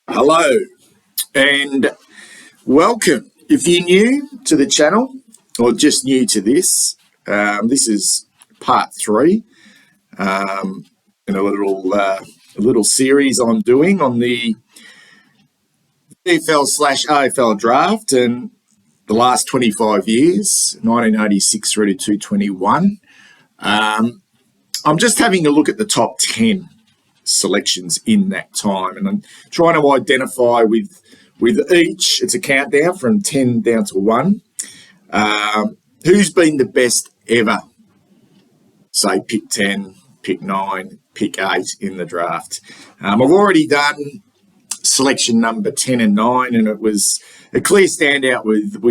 Hello and welcome. If you're new to the channel or just new to this, this is part 3 in a little series I'm doing on the EFL/AFL draft and the last 25 years, 1986 through to 2021. I'm just having a look at the top 10 selections in that time, and I'm trying to identify with each. It's a countdown from 10 down to 1. Who's been the best ever? Say pick 10, pick 9, pick 8 in the draft. I've already done selection number 10 and 9, and it was a clear standout with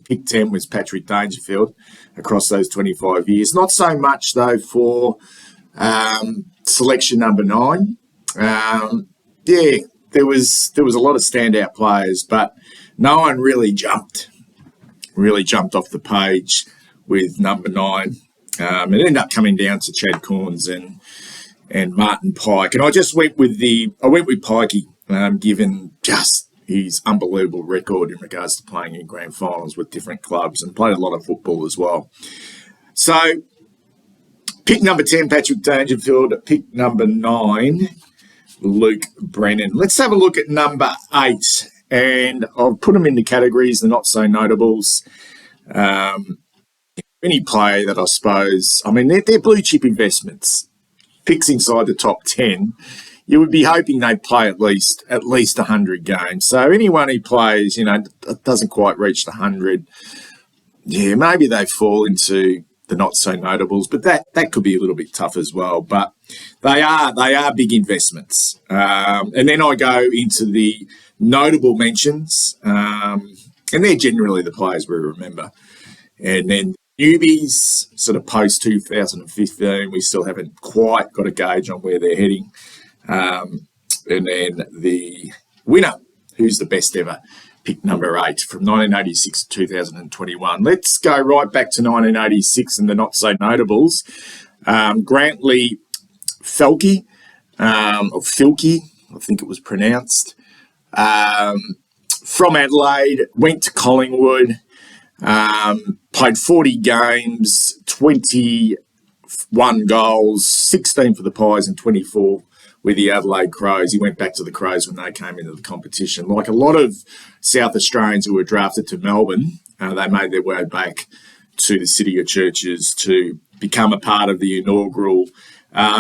pick 10 was Patrick Dangerfield across those 25 years. Not so much though for selection number 9. There was a lot of standout players, but no one really jumped off the page with number 9. It ended up coming down to Chad Corns and Martin Pike, and I went with Pikey, given just his unbelievable record in regards to playing in grand finals with different clubs and played a lot of football as well. So pick number 10, Patrick Dangerfield. Pick number 9, Luke Brennan. Let's have a look at number 8, and I'll put them into categories, the not-so-notables. Any player that I suppose, they're blue-chip investments. Picks inside the top 10, you would be hoping they play at least 100 games. So anyone who plays, doesn't quite reach the 100, maybe they fall into the not-so-notables, but that could be a little bit tough as well. But they are big investments. And then I go into the notable mentions, and they're generally the players we remember. And then newbies, sort of post-2015, we still haven't quite got a gauge on where they're heading. And then the winner, who's the best ever, pick number 8 from 1986 to 2021. Let's go right back to 1986 and the not-so-notables. Grantley Fielke, or Fielke, I think it was pronounced, from Adelaide, went to Collingwood, played 40 games, 21 goals, 16 for the Pies and 24 with the Adelaide Crows. He went back to the Crows when they came into the competition. Like a lot of South Australians who were drafted to Melbourne, they made their way back to the City of Churches to become a part of the inaugural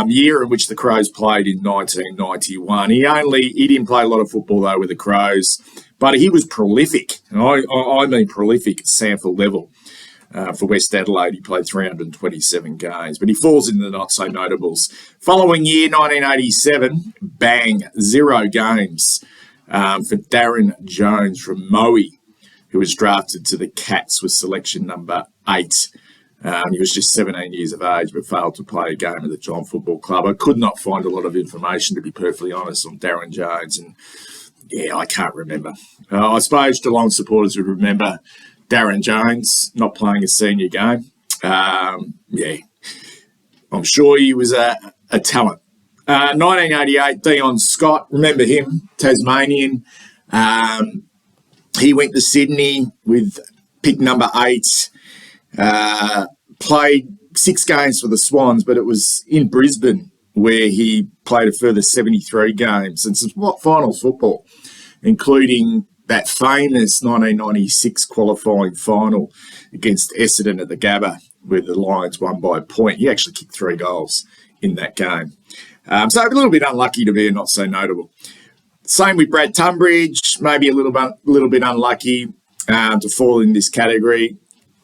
year in which the Crows played in 1991. He didn't play a lot of football though with the Crows, but he was prolific. And I mean prolific at Sanford level. For West Adelaide, he played 327 games, but he falls into the not-so-notables. Following year, 1987, bang, 0 games for Darren Jones from Moe, who was drafted to the Cats with selection number 8. He was just 17 years of age, but failed to play a game at the Geelong Football Club. I could not find a lot of information, to be perfectly honest, on Darren Jones, and I can't remember. I suppose Geelong supporters would remember Darren Jones not playing a senior game. I'm sure he was a talent. 1988, Dion Scott, remember him, Tasmanian. He went to Sydney with pick number 8, played 6 games for the Swans, but it was in Brisbane where he played a further 73 games and some finals football, including that famous 1996 qualifying final against Essendon at the Gabba, where the Lions won by a point. He actually kicked 3 goals in that game. So a little bit unlucky to be a not-so-notable. Same with Brad Tunbridge, maybe a little bit unlucky to fall in this category.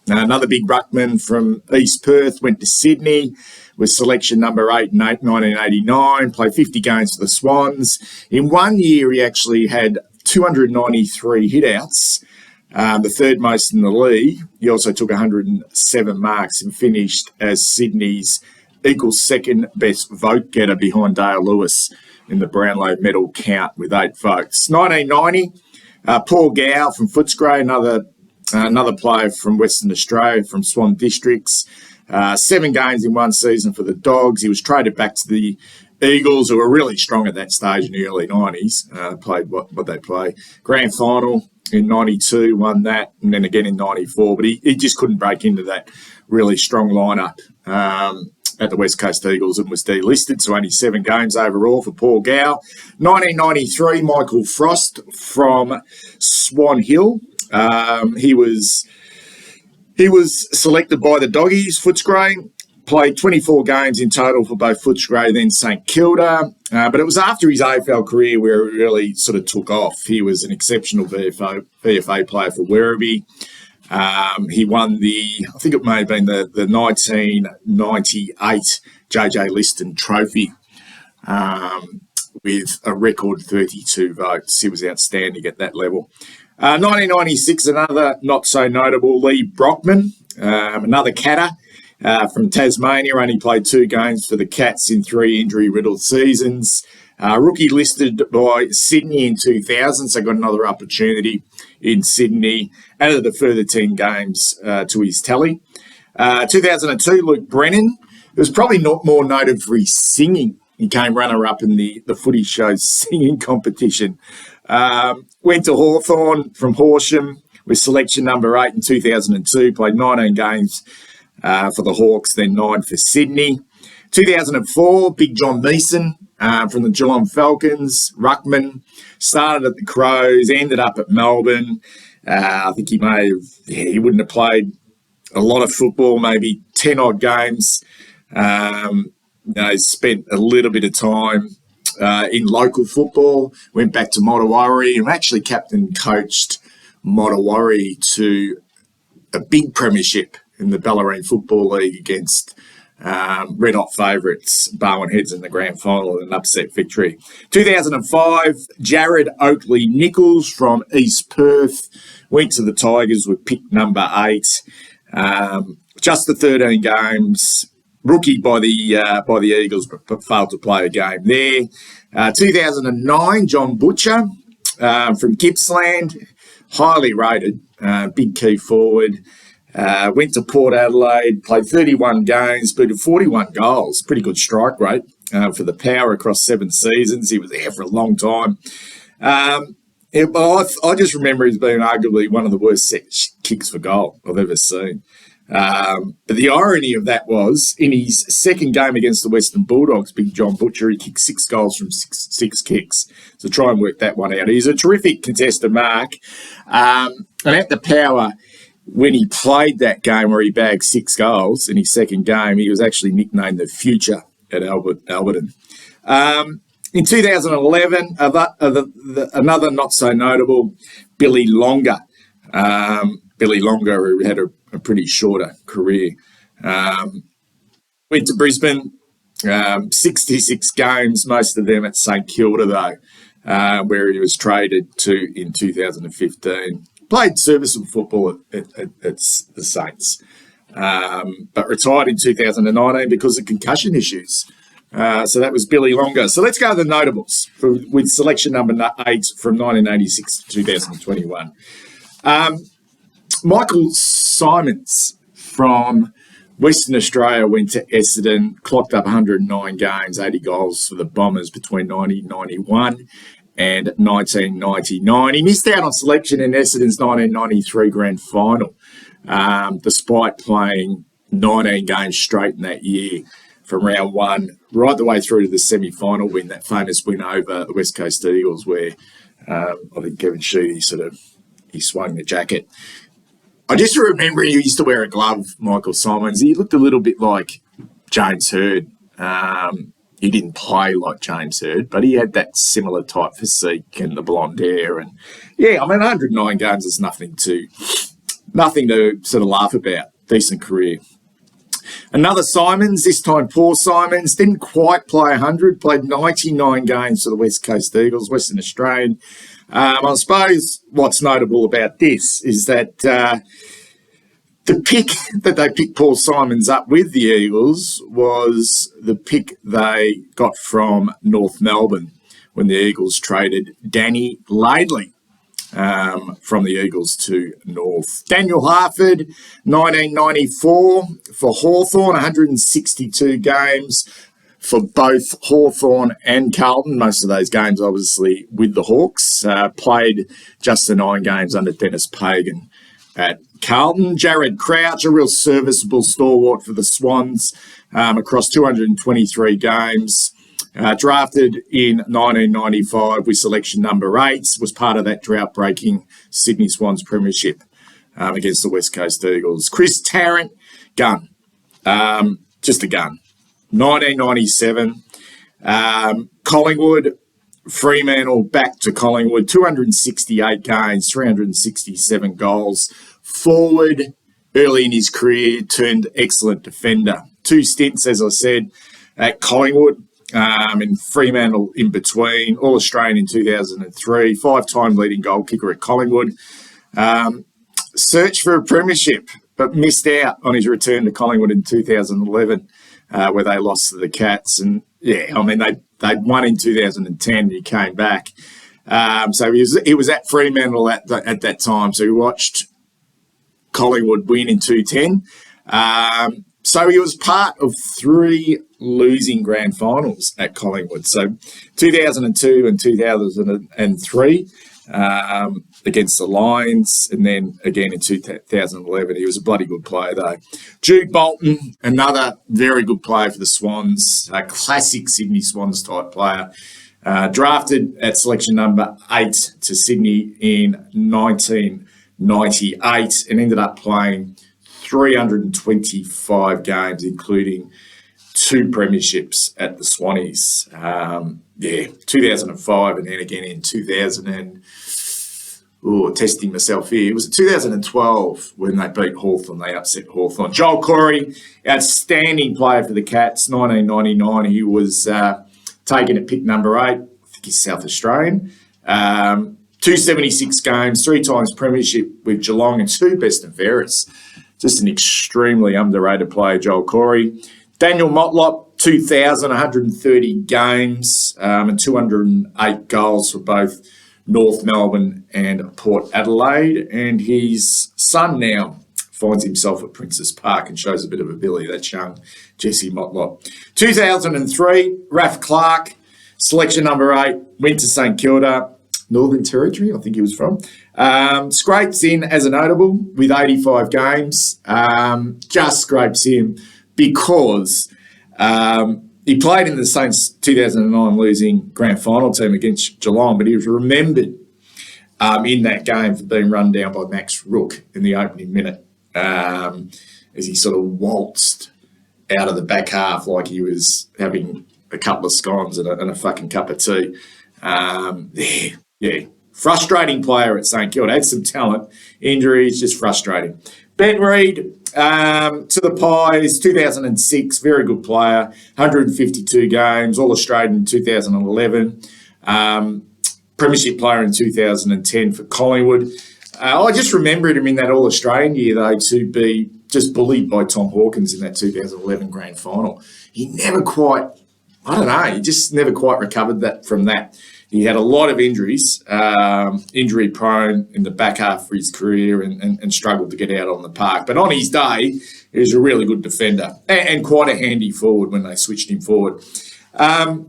Another big ruckman from East Perth went to Sydney with selection number 8 in 1989, played 50 games for the Swans. In 1 year, he actually had 293 hitouts, the third most in the league. He also took 107 marks and finished as Sydney's equal second best vote getter behind Dale Lewis in the Brownlow medal count with 8 votes. 1990, Paul Gow from Footscray, another player from Western Australia, from Swan Districts. 7 games in 1 season for the Dogs. He was traded back to the Eagles, who were really strong at that stage in the early 90s, played what they play. Grand final in 92, won that, and then again in 94. But he just couldn't break into that really strong lineup at the West Coast Eagles and was delisted, so only 7 games overall for Paul Gow. 1993, Michael Frost from Swan Hill. He was selected by the Doggies, Footscray. Played 24 games in total for both Footscray, then St Kilda. But it was after his AFL career where it really sort of took off. He was an exceptional VFA player for Werribee. He won I think it may have been the 1998 JJ Liston Trophy with a record 32 votes. He was outstanding at that level. 1996, another not so notable, Leigh Brockman, another Catter. From Tasmania, only played 2 games for the Cats in 3 injury-riddled seasons. Rookie listed by Sydney in 2000, so got another opportunity in Sydney. Added a further 10 games to his tally. 2002, Luke Brennan. It was probably not more noted for his singing. He came runner-up in the Footy Show's singing competition. Went to Hawthorn from Horsham with selection number 8 in 2002. Played 19 games for the Hawks, then 9 for Sydney. 2004, Big John Meeson from the Geelong Falcons, ruckman, started at the Crows, ended up at Melbourne. I think he wouldn't have played a lot of football, maybe 10 odd games. Spent a little bit of time in local football, went back to Mottawarri and actually captain coached Mottawarri to a big premiership in the Bellarine Football League against red hot favourites, Barwon Heads in the grand final, an upset victory. 2005, Jared Oakley Nicholls from East Perth went to the Tigers with pick number 8. Just the 13 games, rookie by the Eagles, but failed to play a game there. 2009, John Butcher from Gippsland, highly rated, big key forward. Went to Port Adelaide, played 31 games, booted 41 goals. Pretty good strike rate for the Power across 7 seasons. He was there for a long time. I just remember he's being arguably one of the worst set kicks for goal I've ever seen. But the irony of that was, in his second game against the Western Bulldogs, Big John Butcher, he kicked 6 goals from six kicks. So try and work that one out. He's a terrific contested mark. And at the Power, when he played that game where he bagged 6 goals in his second game, he was actually nicknamed the Future at Alberton. In 2011, another not so notable, Billy Longer. Billy Longer, who had a pretty shorter career. Went to Brisbane, 66 games, most of them at St Kilda though, where he was traded to in 2015. Played serviceable football at the Saints, but retired in 2019 because of concussion issues. So that was Billy Longer. So let's go to the notables with selection number 8 from 1986 to 2021. Michael Simons from Western Australia went to Essendon, clocked up 109 games, 80 goals for the Bombers between 1991 and 1999. He missed out on selection in Essendon's 1993 grand final, despite playing 19 games straight in that year from round 1 right the way through to the semi-final win, that famous win over the West Coast Eagles where I think Kevin Sheedy he swung the jacket. I just remember he used to wear a glove, Michael Simons. He looked a little bit like James Hird. He didn't play like James Hird, but he had that similar type physique and the blonde hair. And yeah, I mean, 109 games is nothing to sort of laugh about. Decent career. Another Simons, this time Paul Simons, didn't quite play 100, played 99 games for the West Coast Eagles, Western Australian. I suppose what's notable about this is that the pick that they picked Paul Simons up with the Eagles was the pick they got from North Melbourne when the Eagles traded Danny Laidley from the Eagles to North. Daniel Harford, 1994 for Hawthorn, 162 games, for both Hawthorn and Carlton. Most of those games, obviously, with the Hawks. Played just the 9 games under Dennis Pagan at Carlton. Jared Crouch, a real serviceable stalwart for the Swans across 223 games. Drafted in 1995 with selection number 8, was part of that drought-breaking Sydney Swans premiership against the West Coast Eagles. Chris Tarrant, gun. Just a gun. 1997. Collingwood, Fremantle back to Collingwood, 268 games, 367 goals. Forward, early in his career, turned excellent defender. 2 stints, as I said, at Collingwood, and Fremantle in between. All-Australian in 2003, 5-time leading goal kicker at Collingwood. Searched for a premiership, but missed out on his return to Collingwood in 2011, where they lost to the Cats. And, yeah, I mean, they'd won in 2010 and he came back. So he was at Fremantle at that time. So he watched Collingwood win in 2010. So he was part of 3 losing grand finals at Collingwood. So 2002 and 2003 against the Lions, and then again in 2011. He was a bloody good player, though. Duke Bolton, another very good player for the Swans, a classic Sydney Swans type player. Drafted at selection number 8 to Sydney in 1998 and ended up playing 325 games, including 2 premierships at the Swannies. 2005 and then again in 2000 testing myself here. It was 2012 when they beat Hawthorn. They upset Hawthorn. Joel Corey, outstanding player for the Cats, 1999. He was taken at pick number 8. I think he's South Australian. 276 games, 3 times premiership with Geelong and 2 best and fairest. Just an extremely underrated player, Joel Corey. Daniel Motlop, 130 games and 208 goals for both North Melbourne and Port Adelaide. And his son now finds himself at Princes Park and shows a bit of ability. That's young Jesse Motlop. 2003, Raph Clark, selection number 8, went to St Kilda, Northern Territory, I think he was from. Scrapes in as a notable with 85 games. Just scrapes him because he played in the Saints 2009 losing grand final team against Geelong, but he was remembered in that game for being run down by Max Rook in the opening minute as he sort of waltzed out of the back half like he was having a couple of scones and a fucking cup of tea. Frustrating player at St Kilda. Had some talent. Injuries, just frustrating. Ben Reid to the Pies, 2006, very good player, 152 games, All-Australian in 2011, Premiership player in 2010 for Collingwood. I just remembered him in that All-Australian year, though, to be just bullied by Tom Hawkins in that 2011 grand final. He never quite, he just never quite recovered from that. He had a lot of injuries, injury prone in the back half of his career and struggled to get out on the park. But on his day, he was a really good defender and quite a handy forward when they switched him forward. The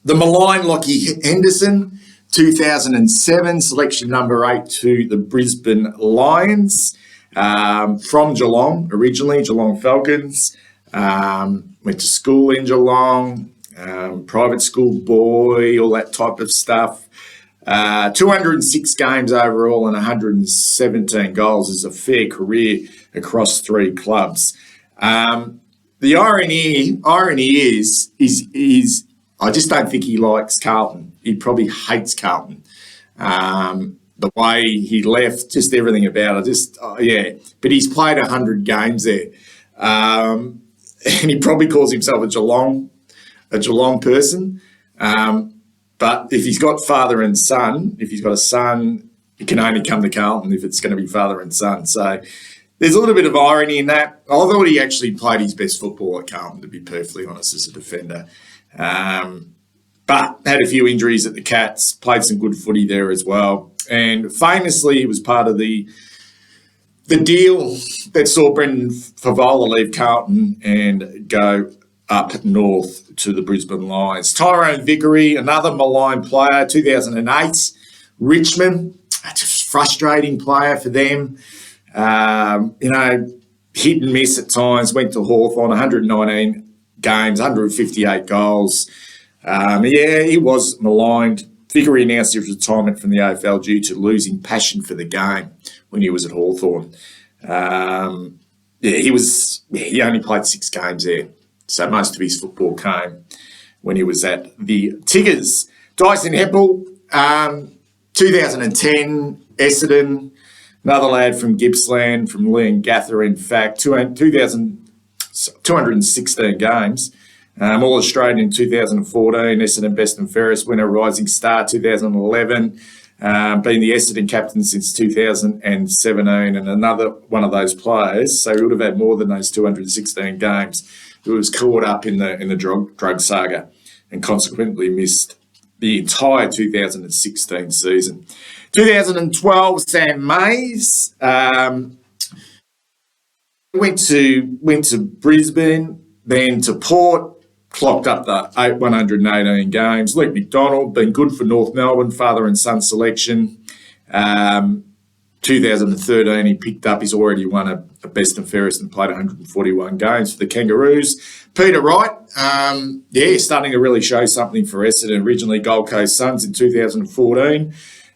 maligned Lockie Henderson, 2007, selection number 8 to the Brisbane Lions, from Geelong originally, Geelong Falcons, went to school in Geelong, private school boy, all that type of stuff. 206 games overall and 117 goals is a fair career across 3 clubs. The irony is I just don't think he likes Carlton. He probably hates Carlton. The way he left, just everything about it, But he's played 100 games there. And he probably calls himself a Geelong person. But if he's got father and son, if he's got a son, he can only come to Carlton if it's going to be father and son. So there's a little bit of irony in that. I thought he actually played his best football at Carlton, to be perfectly honest, as a defender. But had a few injuries at the Cats, played some good footy there as well. And famously, he was part of the deal that saw Brendan Favola leave Carlton and go up north to the Brisbane Lions. Tyrone Vickery, another maligned player, 2008, Richmond, just frustrating player for them. Hit and miss at times, went to Hawthorn, 119 games, 158 goals. He was maligned. Vickery announced his retirement from the AFL due to losing passion for the game when he was at Hawthorn. He only played 6 games there. So most of his football came when he was at the Tigers. Dyson Heppel, 2010, Essendon, another lad from Gippsland, from Leigh and Gather, in fact, 216 games. All-Australian in 2014, Essendon Best and Fairest winner, Rising Star 2011, been the Essendon captain since 2017, and another one of those players, so he would have had more than those 216 games, who was caught up in the drug saga and consequently missed the entire 2016 season. 2012, Sam Mays went to Brisbane, then to Port, clocked up the 118 games. Luke McDonald, been good for North Melbourne, father and son selection. 2013, he picked up, he's already won a best and fairest and played 141 games for the Kangaroos. Peter Wright, starting to really show something for Essendon. Originally Gold Coast Suns in 2014,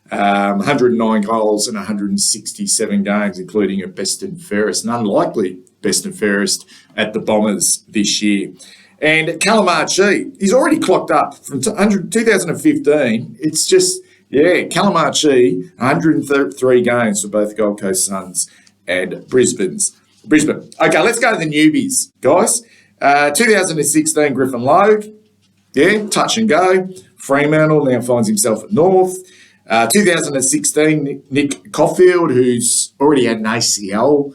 109 goals and 167 games, including a best and fairest, an unlikely best and fairest at the Bombers this year. And Callum Archie, he's already clocked up from 2015. It's just, Callum Archie, 103 games for both Gold Coast Suns and Brisbane. Okay, let's go to the newbies, guys. 2016, Griffin Logue, touch and go. Fremantle now finds himself at North. 2016, Nick Caulfield, who's already had an ACL,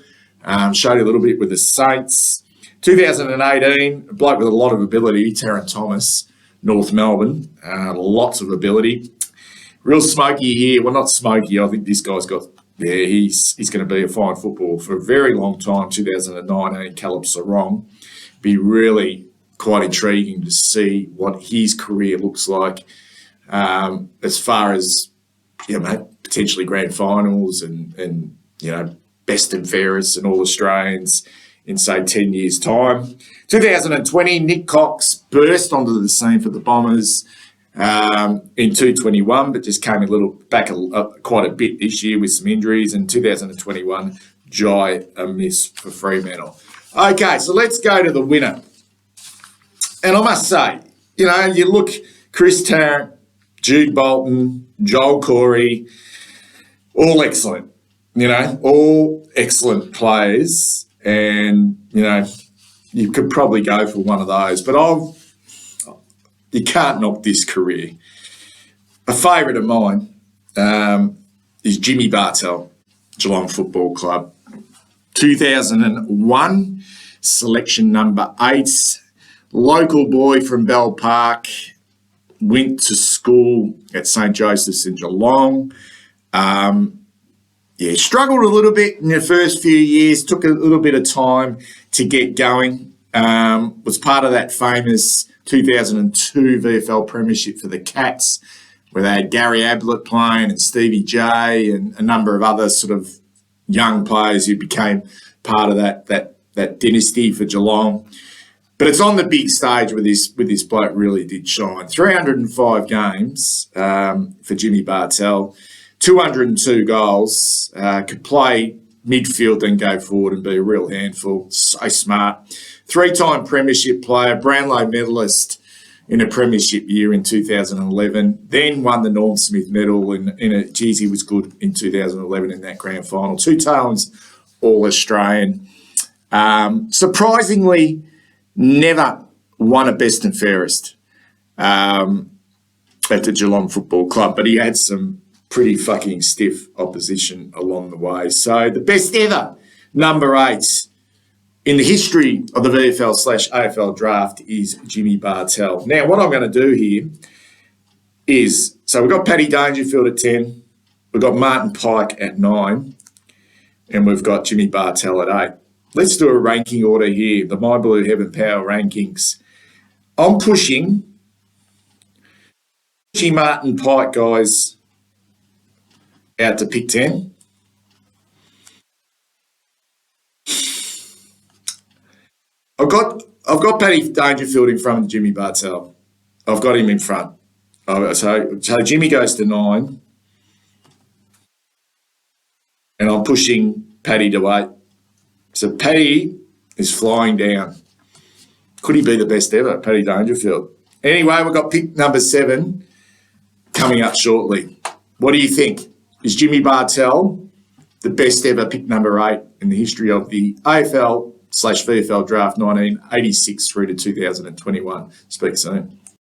showed a little bit with the Saints. 2018, a bloke with a lot of ability, Taron Thomas, North Melbourne, lots of ability. Real smoky here. Well, not smoky. I think this guy's got, he's going to be a fine footballer for a very long time. 2019, Caleb Sarong. Be really quite intriguing to see what his career looks like as far as, potentially grand finals and best and fairest and all Australians in, say, 10 years' time. 2020, Nick Cox burst onto the scene for the Bombers in 2021, but just came quite a bit this year with some injuries. And 2021, Jai a miss for Fremantle. Okay, so let's go to the winner. And I must say, you look, Chris Tarrant, Jude Bolton, Joel Corey, all excellent, all excellent players. And, you could probably go for one of those. But you can't knock this career. A favourite of mine is Jimmy Bartell, Geelong Football Club. 2001, selection number 8, local boy from Bell Park, went to school at St. Joseph's in Geelong. Struggled a little bit in the first few years, took a little bit of time to get going. Was part of that famous 2002 VFL Premiership for the Cats, where they had Gary Ablett playing and Stevie J and a number of other sort of young players who became part of that dynasty for Geelong. But it's on the big stage where this bloke really did shine. 305 games for Jimmy Bartell, 202 goals, could play midfield and go forward and be a real handful. So smart. 3-time premiership player, Brownlow medalist in a premiership year in 2011, then won the Norm Smith medal he was good in 2011 in that grand final. 2 times All-Australian. Surprisingly, never won a best and fairest at the Geelong Football Club, but he had some pretty fucking stiff opposition along the way. So the best ever, number 8, in the history of the VFL/AFL draft is Jimmy Bartell. Now, what I'm going to do here is, so we've got Paddy Dangerfield at 10, we've got Martin Pike at 9, and we've got Jimmy Bartell at 8. Let's do a ranking order here, the My Blue Heaven Power rankings. I'm pushing Martin Pike, guys, out to pick 10. I've got Paddy Dangerfield in front of Jimmy Bartell. I've got him in front. So Jimmy goes to 9, and I'm pushing Paddy to 8. So Paddy is flying down. Could he be the best ever, Paddy Dangerfield? Anyway, we've got pick number 7 coming up shortly. What do you think? Is Jimmy Bartell the best ever pick number 8 in the history of the AFL/VFL draft 1986 through to 2021? Speak soon.